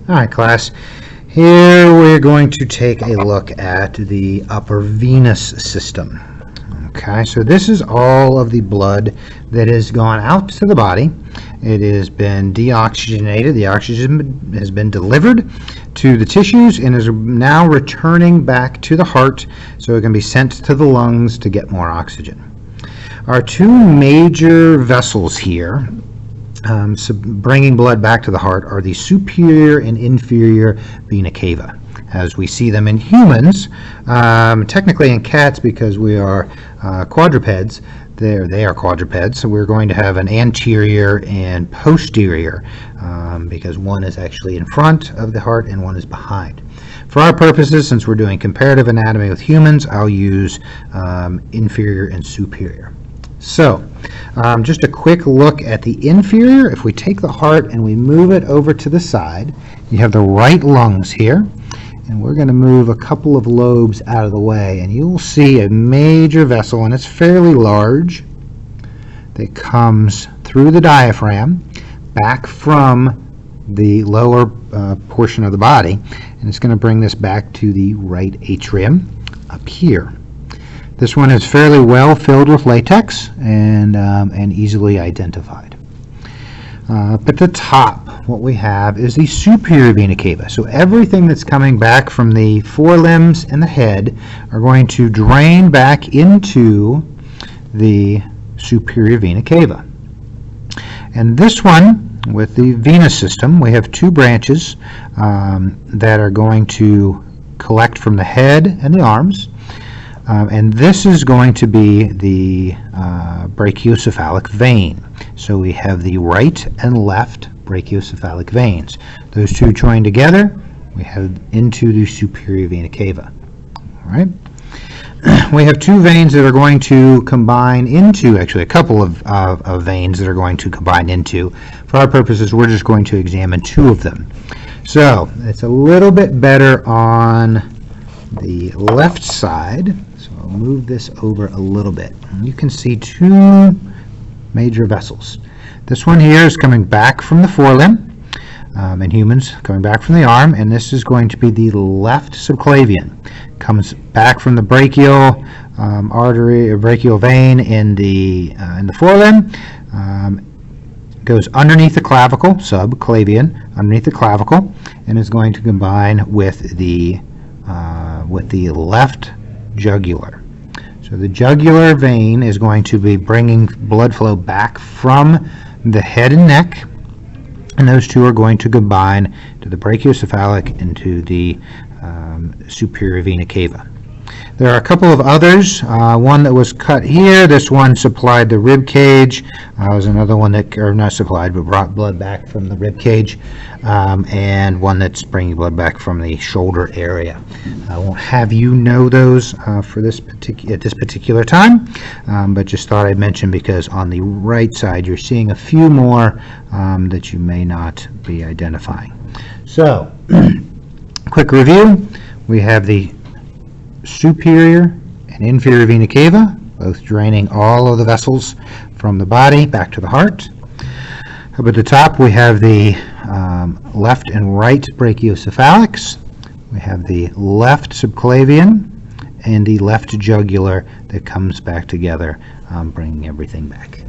All right, class. Here we're going to take a look at the upper venous system. Okay, so this is all of the blood that has gone out to the body. It has been deoxygenated. The oxygen has been delivered to the tissues and is now returning back to the heart so it can be sent to the lungs to get more oxygen. Our two major vessels here bringing blood back to the heart are the superior and inferior vena cava, as we see them in humans. Technically in cats, because we are quadrupeds, they are quadrupeds, so we're going to have an anterior and posterior, because one is actually in front of the heart and one is behind. For our purposes, since we're doing comparative anatomy with humans, I'll use inferior and superior. So, just a quick look at the inferior. If we take the heart and we move it over to the side, you have the right lungs here, and we're going to move a couple of lobes out of the way, and you'll see a major vessel, and it's fairly large, that comes through the diaphragm back from the lower portion of the body, and it's going to bring this back to the right atrium up here. This one is fairly well filled with latex and easily identified. Up at the top, what we have is the superior vena cava. So everything that's coming back from the forelimbs and the head are going to drain back into the superior vena cava. And this one, with the venous system, we have two branches that are going to collect from the head and the arms. And this is going to be the brachiocephalic vein. So we have the right and left brachiocephalic veins. Those two join together, we head into the superior vena cava. All right. We have two veins that are going to combine into, actually a couple of veins that are going to combine into. For our purposes, we're just going to examine two of them. So it's a little bit better on the left side. So I'll move this over a little bit. You can see two major vessels. This one here is coming back from the forelimb, in humans, coming back from the arm, and this is going to be the left subclavian. Comes back from the brachial artery or brachial vein in the forelimb, goes underneath the clavicle, subclavian, underneath the clavicle, and is going to combine with the left jugular. So the jugular vein is going to be bringing blood flow back from the head and neck, and those two are going to combine to the brachiocephalic and to the superior vena cava. There are a couple of others. One that was cut here. This one supplied the rib cage. Was another one that, or not supplied, but brought blood back from the rib cage, and one that's bringing blood back from the shoulder area. I won't have you know those for this particular time, but just thought I'd mention because on the right side you're seeing a few more that you may not be identifying. So, quick review. We have the superior and inferior vena cava, both draining all of the vessels from the body back to the heart. Up at the top we have the left and right brachiocephalics. We have the left subclavian and the left jugular that comes back together, bringing everything back.